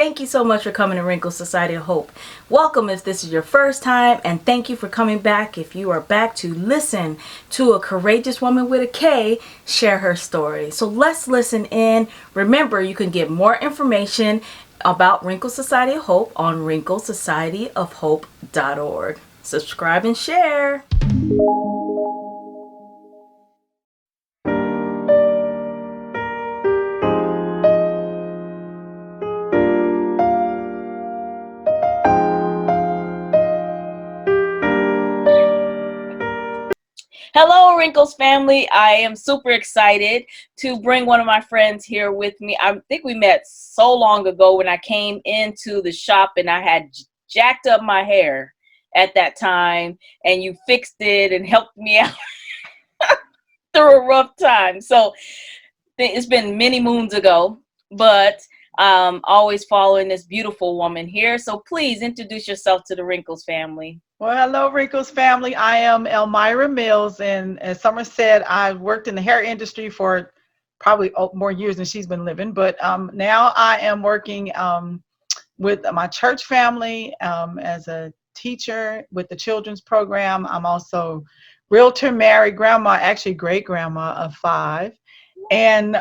Thank you so much for coming to Wrinkle Society of Hope. Welcome if this is your first time, and thank you for coming back if you are back to listen to a courageous woman with a K share her story. So let's listen in. Remember, you can get more information about Wrinkle Society of Hope on wrinklesocietyofhope.org. Subscribe and share. Hello, Wrinkles family. I am super excited to bring one of my friends here with me. I think we met so long ago when I came into the shop and I had jacked up my hair at that time, and you fixed it and helped me out through a rough time. So it's been many moons ago, but always following this beautiful woman here. So please introduce yourself to the Wrinkles family. Well, hello, Wrinkles family. I am Elmira Mills, and as Summer said, I worked in the hair industry for probably more years than she's been living. But now I am working with my church family as a teacher with the children's program. I'm also realtor, married, grandma, actually great grandma of 5, and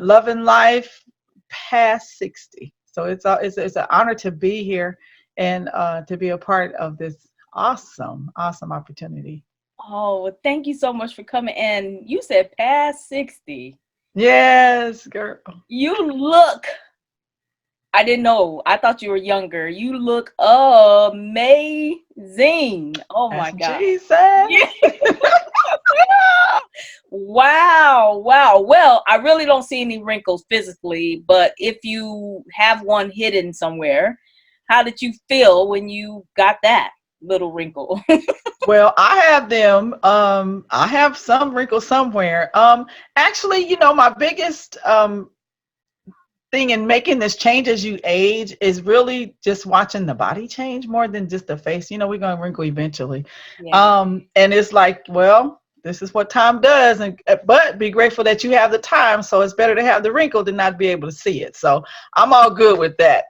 loving life past 60. So it's an honor to be here and to be a part of this awesome opportunity. Oh, well, thank you so much for coming. And you said past 60. Yes, girl. You look, I didn't know. I thought you were younger. You look amazing. Oh my That's God. Jesus. Yeah. Wow. Wow. Well, I really don't see any wrinkles physically, but if you have one hidden somewhere, how did you feel when you got that little wrinkle? Well, I have them. I have some wrinkles somewhere. Actually, my biggest thing in making this change as you age is really just watching the body change more than just the face. We're going to wrinkle eventually. Yeah. And it's like, well, this is what time does. But be grateful that you have the time. So it's better to have the wrinkle than not be able to see it. So I'm all good with that.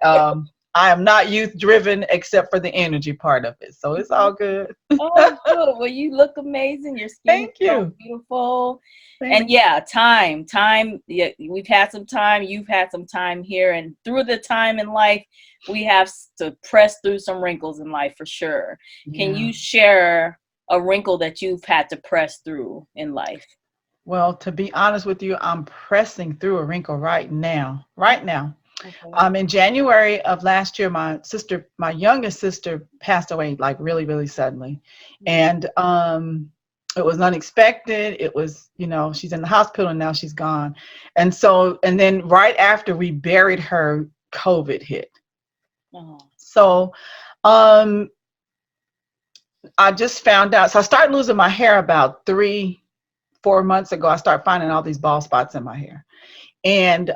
I am not youth driven except for the energy part of it. So it's all good. Oh, good. Well, you look amazing. Your skin is Thank so you. beautiful. Thank And yeah, time. Yeah, we've had some time. You've had some time here. And through the time in life, we have to press through some wrinkles in life for sure. Can Yeah. you share a wrinkle that you've had to press through in life? Well, to be honest with you, I'm pressing through a wrinkle right now. Right now. Okay. In January of last year, my youngest sister passed away like really, really suddenly. And it was unexpected. It was, she's in the hospital and now she's gone. And then right after we buried her, COVID hit. Oh. So um, I just found out. So I started losing my hair about 4 months ago. I started finding all these bald spots in my hair. And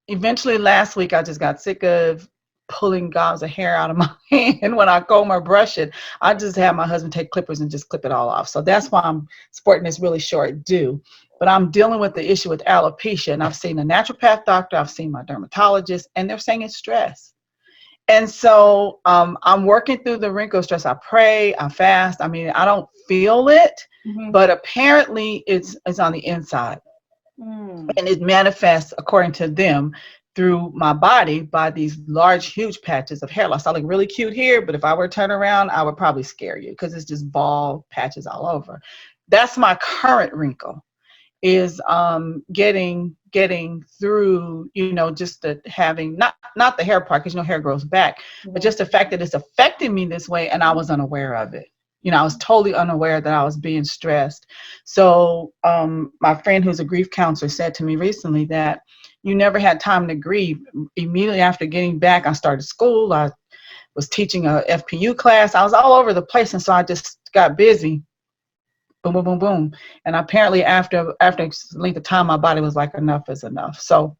eventually last week I just got sick of pulling gobs of hair out of my hand when I comb or brush it. I just have my husband take clippers and just clip it all off. So that's why I'm sporting this really short do. But I'm dealing with the issue with alopecia, and I've seen a naturopath doctor, I've seen my dermatologist, and they're saying it's stress. And so I'm working through the wrinkle stress. I pray, I fast. I mean, I don't feel it, but apparently it's on the inside. And it manifests, according to them, through my body by these large, huge patches of hair loss. I look really cute here, but if I were to turn around, I would probably scare you because it's just bald patches all over. That's my current wrinkle, is getting through, just the having not the hair part, because hair grows back, but just the fact that it's affecting me this way, and I was unaware of it. I was totally unaware that I was being stressed. So my friend who's a grief counselor said to me recently that you never had time to grieve. Immediately after getting back, I started school. I was teaching a FPU class. I was all over the place, and so I just got busy. Boom, boom, boom, boom. And apparently after a length of time, my body was like, enough is enough. So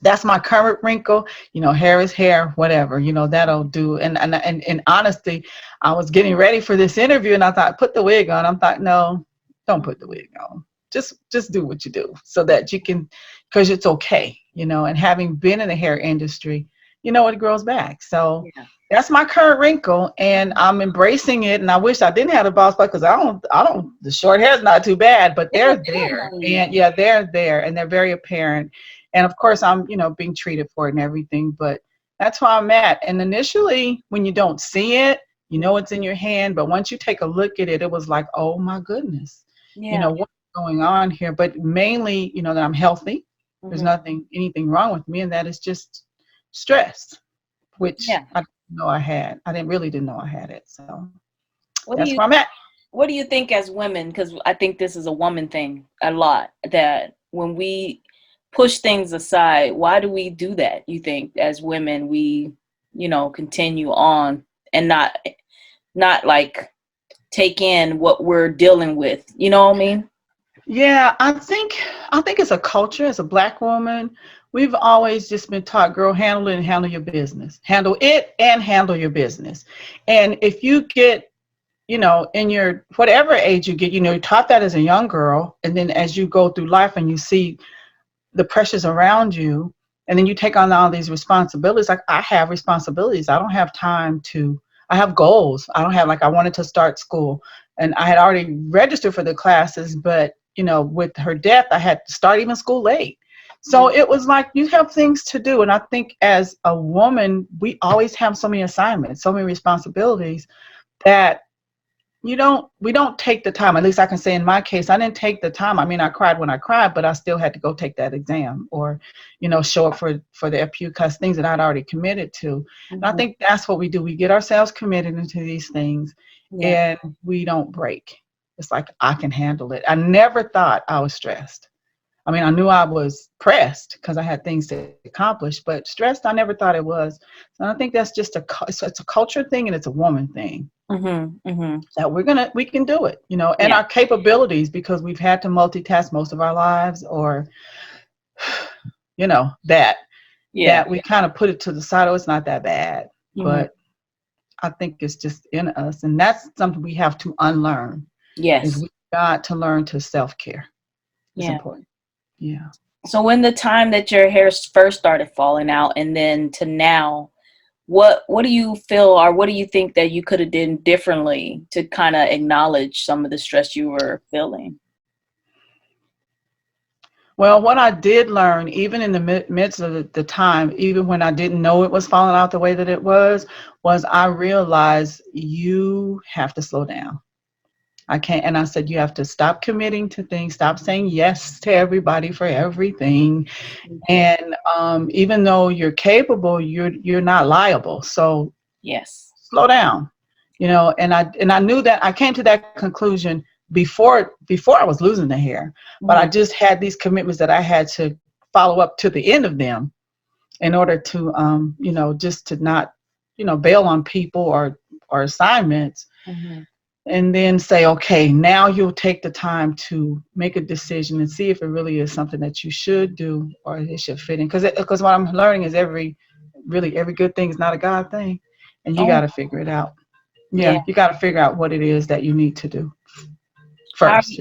that's my current wrinkle. Hair is hair, whatever, that'll do. And honestly, I was getting ready for this interview and I thought, put the wig on. I thought, no, don't put the wig on. just do what you do so that you can, because it's okay, you know. And having been in the hair industry, you know, it grows back. So Yeah. that's my current wrinkle, and I'm embracing it. And I wish I didn't have the boss spot, because I don't. The short hair is not too bad, but It they're looks good there, on you. and yeah, they're there, and they're very apparent. And of course, I'm, you know, being treated for it and everything. But that's where I'm at. And initially, when you don't see it, you know it's in your hand. But once you take a look at it, it was like, oh my goodness, you Yeah. know, what's going on here? But mainly, you know, that I'm healthy. There's Hmm. anything wrong with me, and that is just stress, which Yeah. I didn't know I had. Didn't know I had it. So What do that's you where I'm at. What do you think as women? Because I think this is a woman thing a lot. That when we push things aside, why do we do that? You think as women we, continue on and not like take in what we're dealing with. You know what I mean? Yeah, I think it's a culture. As a Black woman, we've always just been taught, girl, handle it and handle your business. Handle it and handle your business. And if you get, you know, in your whatever age you get, you know, you're taught that as a young girl, and then as you go through life and you see the pressures around you, and then you take on all these responsibilities. Like, I have responsibilities. I don't have time to, I have goals. I don't have, like, I wanted to start school, and I had already registered for the classes, but you know, with her death, I had to start even school late. So it was like, you have things to do. And I think as a woman, we always have so many assignments, so many responsibilities, that we don't take the time. At least I can say in my case, I didn't take the time. I mean, I cried when I cried, but I still had to go take that exam, or, you know, show up for the FU class, things that I'd already committed to. And I Hmm. think that's what we do. We get ourselves committed into these things, Yeah. and we don't break. It's like, I can handle it. I never thought I was stressed. I mean, I knew I was pressed because I had things to accomplish, but stressed, I never thought it was. And I think that's just it's a culture thing, and it's a woman thing, Hmm. Hmm. that we can do it, you know, and Yeah. our capabilities, because we've had to multitask most of our lives, or, you know, Yeah. that we kind of put it to the side. Oh, it's not that bad. Hmm. But I think it's just in us, and that's something we have to unlearn. Is Yes. we got to learn to self-care. It's Yeah. important. Yeah. So when the time that your hair first started falling out and then to now, what do you feel, or what do you think that you could have done differently to kind of acknowledge some of the stress you were feeling? Well, what I did learn, even in the midst of the time, even when I didn't know it was falling out the way that it was I realized you have to slow down. I can't, and I said, you have to stop committing to things, stop saying yes to everybody for everything. And even though you're capable, you're not liable. So Yes. slow down, you know. And I knew that. I came to that conclusion before I was losing the hair, but I Mhm. just had these commitments that I had to follow up to the end of them, in order to you know, just to not, you know, bail on people or assignments, Mhm. and then say, okay, now you'll take the time to make a decision and see if it really is something that you should do, or it should fit in. Because what I'm learning is, every good thing is not a God thing, and you got Oh, to figure it out. yeah. Yeah, you got to figure out what it is that you need to do How first.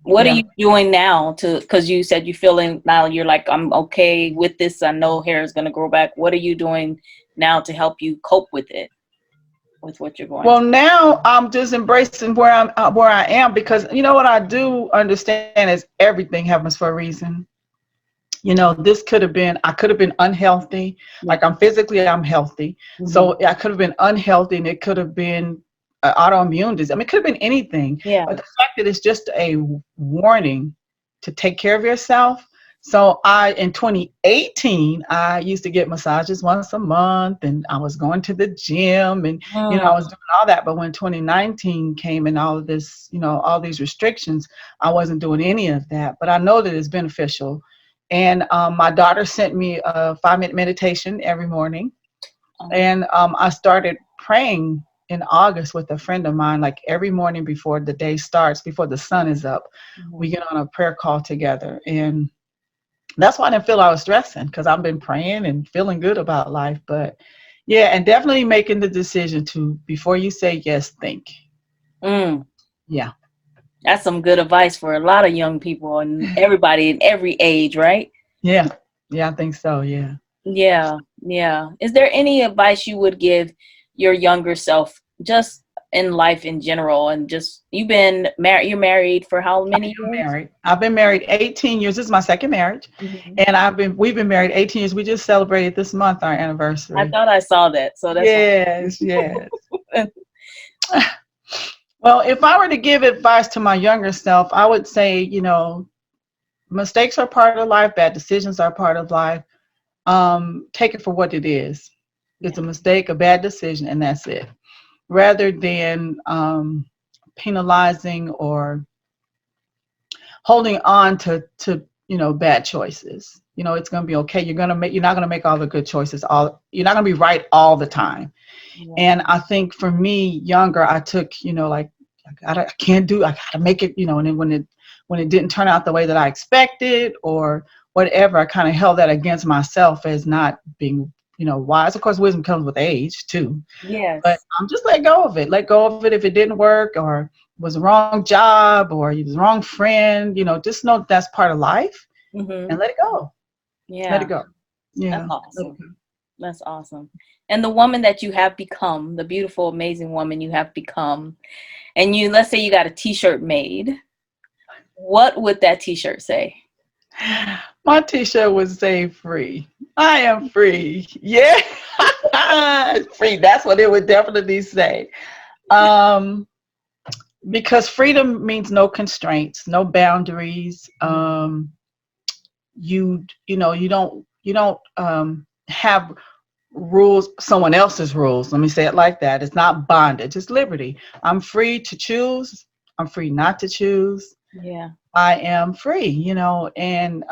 What are Yeah. you doing now because you said you feeling now you're like, I'm okay with this. I know hair is going to grow back. What are you doing now to help you cope with it, with what you're going Well, through? now I'm just embracing where I am, because you know what I do understand is everything happens for a reason. You know, this could have been, I could have been unhealthy. Yeah. Like, I'm healthy. Hmm. So I could have been unhealthy, and it could have been autoimmune disease. I mean, it could have been anything. Yeah. But the fact that it's just a warning to take care of yourself. So in 2018, I used to get massages once a month, and I was going to the gym, and, you know, I Mm. was doing all that. But when 2019 came and all of this, you know, all these restrictions, I wasn't doing any of that. But I know that it's beneficial. And my daughter sent me a 5-minute meditation every morning. Um, And I started praying in August with a friend of mine, like every morning before the day starts, before the sun is up. We mhm. get on a prayer call together. And that's why I didn't feel I was stressing, because I've been praying and feeling good about life. But yeah, and definitely making the decision to, before you say yes, think. Mm. Yeah. That's some good advice for a lot of young people and everybody in every age, right? Yeah. Yeah, I think so. Yeah. Yeah, yeah. Is there any advice you would give your younger self just in life in general? And just you're married for how I many am years? married. I've been married 18 years. This is my second marriage. Mhm. And we've been married 18 years. We just celebrated this month our I anniversary. thought I saw that, so that's Yes, yes. why. Well, if I were to give advice to my younger self, I would say, mistakes are part of life, bad decisions are part of life. Take it for what it is. It's Yeah. a mistake, a bad decision, and that's it. Rather than penalizing or holding on to bad choices. It's going to be okay. You're not going to make all the good choices. You're not going to be right all the time. Yeah. And I think for me, younger, I took, like, I can't do, I gotta make it, and then when it didn't turn out the way that I expected or whatever, I kind of held that against myself as not being, wise. Of course, wisdom comes with age too, but Yes. just let go of it. Let go of it if it didn't work or was the wrong job or you was the wrong friend. Just know that's part of life Mhm. and let it go. Let it Yeah. go. That's Yeah. Let it awesome. go. That's awesome. And the woman that you have become, the beautiful, amazing woman you have become, and let's say you got a t-shirt made, what would that t-shirt say? My t-shirt would say free. I am free. Yeah. Free. That's what it would definitely say. Um, because freedom means no constraints, no boundaries. You don't have rules, someone else's rules. Let me say it like that. It's not bondage, it's liberty. I'm free to choose. I'm free not to choose. Yeah. I am free, and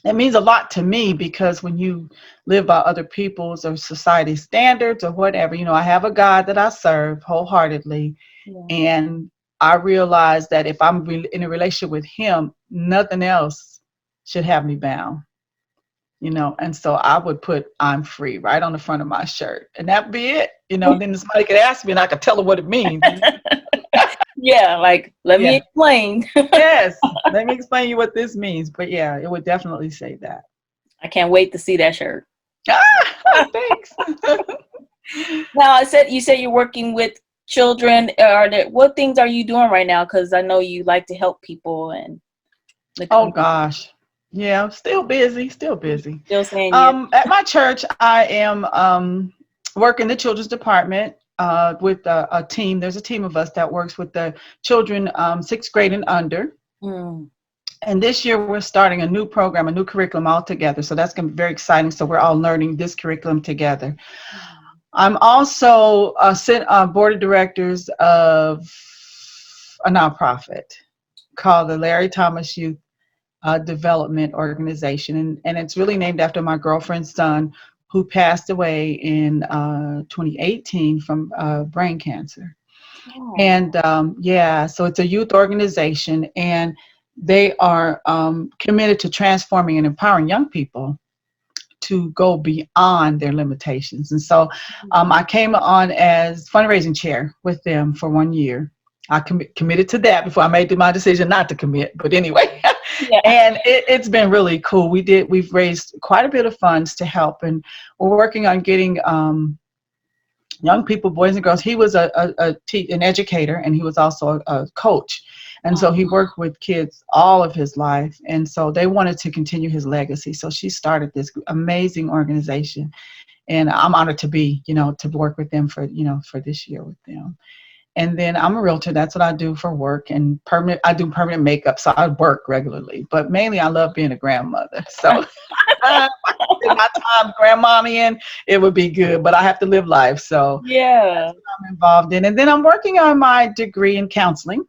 it means a lot to me because when you live by other people's or society's standards or whatever, I have a God that I serve wholeheartedly. Yeah. And I realize that if I'm in a relationship with Him, nothing else should have me bound. And so I would put "I'm free" right on the front of my shirt, and that'd be it. Then somebody could ask me, and I could tell them what it means. Yeah, like let me Yeah. explain. Yes. Let me explain you what this means. But yeah, it would definitely say that. I can't wait to see that shirt. Thanks. Now, you said you're working with children. What things are you doing right now? Because I know you like to help people and the Oh community. gosh. Yeah, still busy, still busy. Still saying you. At my church, I am working the children's department with a team. There's a team of us that works with the children 6th grade and under. Mm. And this year we're starting a new program, a new curriculum altogether. So that's going to be very exciting. So we're all learning this curriculum together. I'm also board of directors of a nonprofit called the Larry Thomas Youth Development Organization. And it's really named after my girlfriend's son who passed away in 2018 from brain cancer. Oh. And yeah, so it's a youth organization and they are committed to transforming and empowering young people to go beyond their limitations. And so I came on as fundraising chair with them for 1 year. I committed to that before I made my decision not to commit. But anyway, Yeah. and it's been really cool. We've raised quite a bit of funds to help, and we're working on getting young people, boys and girls. He was an educator, and he was also a coach. And so Oh. he worked with kids all of his life. And so they wanted to continue his legacy. So she started this amazing organization. And I'm honored to to work with them for this year with them. And then I'm a realtor. That's what I do for work. And I do permanent makeup. So I work regularly. But mainly I love being a grandmother. So if my time grandmommy in, it would be good. But I have to live life. So Yeah. I'm involved in. And then I'm working on my degree in counseling.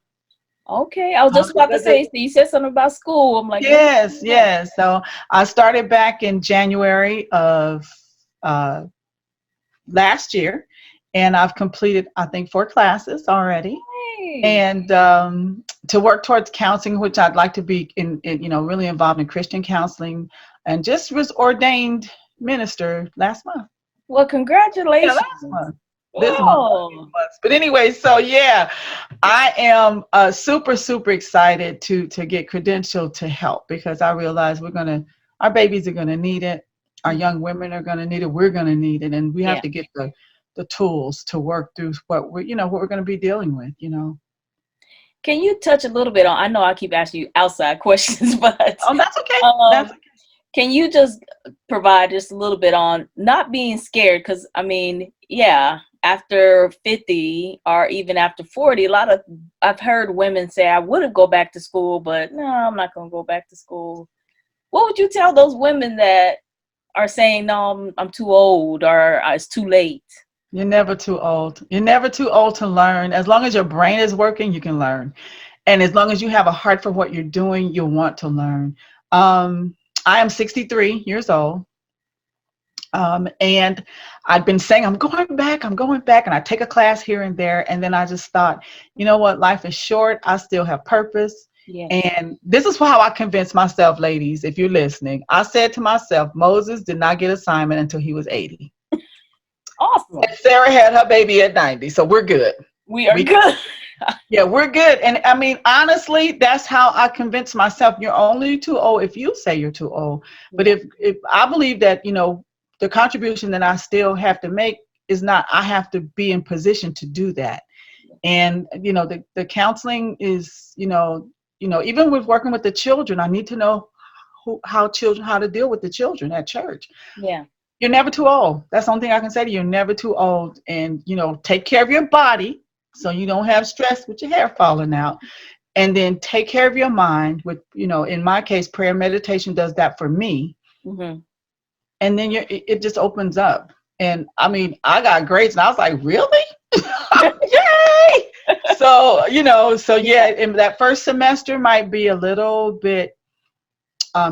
Okay. I was just about to Because say, so you said something about school. I'm like, what? yes, yes. So I started back in January of uh, last year, and I've completed, I think, 4 classes already. Hey. And to work towards counseling, which I'd like to be really involved in Christian counseling, and just was ordained minister last month. Well, Yeah, congratulations. last month. this month. Oh, But anyway, so yeah, I am super excited to get credentialed to help, because I realize our babies are gonna need it, our young women are gonna need it, we're gonna need it, and we have yeah. to get the tools to work through what we're gonna be dealing with. Can you touch a little bit on, I know I keep asking you outside questions, but Oh, that's okay. That's um, can you just provide just a little bit on not being scared? Because I mean, yeah, after 50 or even after 40, I've heard women say, I would have go back to school, but no, I'm not going to go back to school. What would you tell those women that are saying, no, I'm too old, or it's too late? You're never too old. You're never too old to learn. As long as your brain is working, you can learn. And as long as you have a heart for what you're doing, you'll want to learn. Um, I am 63 years old. And I'd been saying, I'm going back. And I take a class here and there. And then I just thought, you know what? Life is short. I still have purpose. Yes. And this is how I convinced myself, ladies, if you're listening. I said to myself, Moses did not get assignment until he was 80. Awesome. And Sarah had her baby at 90. So we're good. We are good. Yeah, we're good. And I mean, honestly, that's how I convince myself. You're only too old if you say you're too old. But if I believe that, the contribution that I still have to make is not, I have to be in position to do that. And, the counseling is, even with working with the children, I need to know how to deal with the children at church. Yeah. You're never too old. That's the only thing I can say to you. You're never too old. And, take care of your body so you don't have stress with your hair falling out. And then take care of your mind with, in my case, prayer and meditation does that for me. Mm-hmm. And then it just opens up. And I mean, I got grades and I was like, really? Yay! So, yeah, and that first semester might be a little bit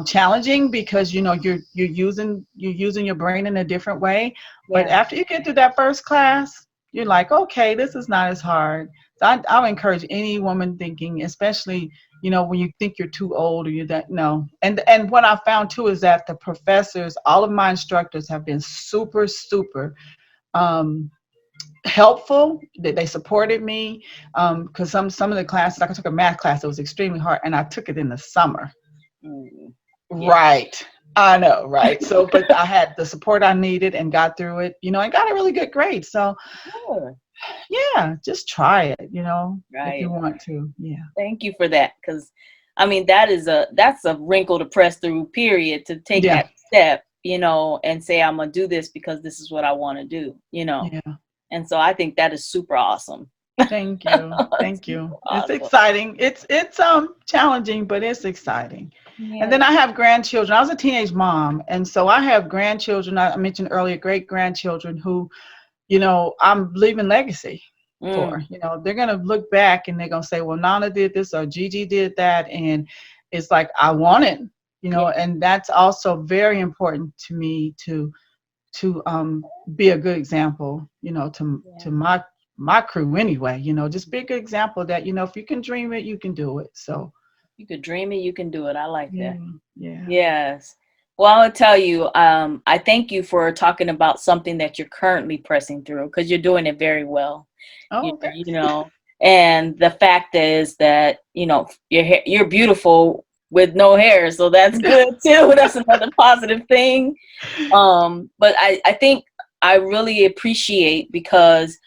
challenging, because you're using your brain in a different way. But after you get through that first class, you're like, okay, this is not as hard. So I would encourage any woman thinking, especially when you think you're too old, or you're that, no. And what I found too is that the professors, all of my instructors, have been super helpful. That they supported me, because some of the classes, like I took a math class that was extremely hard, and I took it in the summer. Yeah. Right. I know, right? So, but I had the support I needed and got through it, and got a really good grade. So, yeah, just try it, if you want to. Yeah. Thank you for that, because I mean, that's a wrinkle to press through, period, to take that step, and say, I'm gonna do this because this is what I want to do, Yeah. And so I think that is super awesome. Thank you. Thank you. Awesome. It's exciting. It's challenging, but it's exciting. Yeah. And then I have grandchildren. I was a teenage mom, and so I have grandchildren. I mentioned earlier, great grandchildren who, I'm leaving legacy for. They're gonna look back and they're gonna say, well, Nana did this or Gigi did that, and it's like, I want it, and that's also very important to me to be a good example, to my crew anyway. Just be a good example that, if you can dream it, you can do it. So you could dream it, you can do it. I like that. Yeah. Yes. Well, I'll tell you, I thank you for talking about something that you're currently pressing through, because you're doing it very well. Oh, and the fact is that, you're beautiful with no hair. So that's good too. That's another positive thing. But I think I really appreciate, because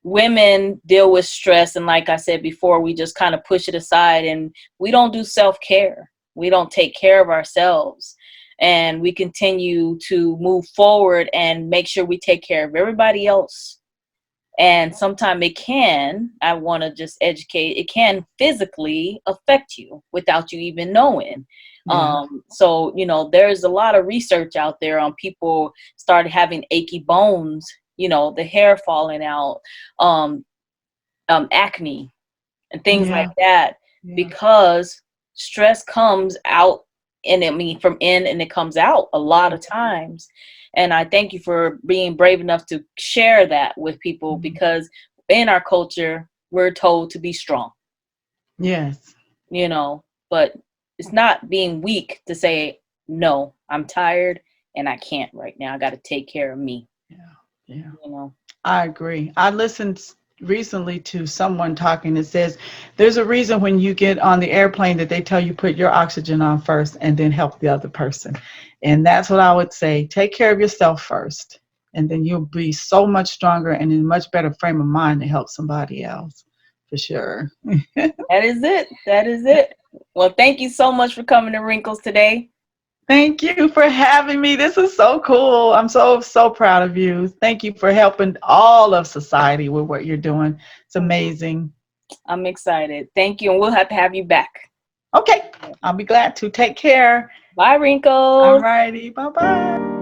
women deal with stress, and like I said before, we just kind of push it aside, and we don't do self-care. We don't take care of ourselves, and we continue to move forward and make sure we take care of everybody else. And sometimes I want to just educate, it can physically affect you without you even knowing. So, there's a lot of research out there on people started having achy bones, the hair falling out, acne and things like that, because stress comes out, and from in, and it comes out a lot of times. And I thank you for being brave enough to share that with people, because in our culture, we're told to be strong. Yes. But it's not being weak to say, no, I'm tired and I can't right now. I got to take care of me. Yeah. I agree. I listened recently to someone talking that says there's a reason when you get on the airplane that they tell you put your oxygen on first and then help the other person. And that's what I would say. Take care of yourself first, and then you'll be so much stronger and in a much better frame of mind to help somebody else, for sure. That is it. That is it. Well, thank you so much for coming to Wrinkles today. Thank you for having me. This is so cool. I'm so proud of you. Thank you for helping all of society with what you're doing. It's amazing. I'm excited. Thank you. And we'll have to have you back. Okay, I'll be glad to. Take care. Bye, All Wrinkles. righty. Bye bye.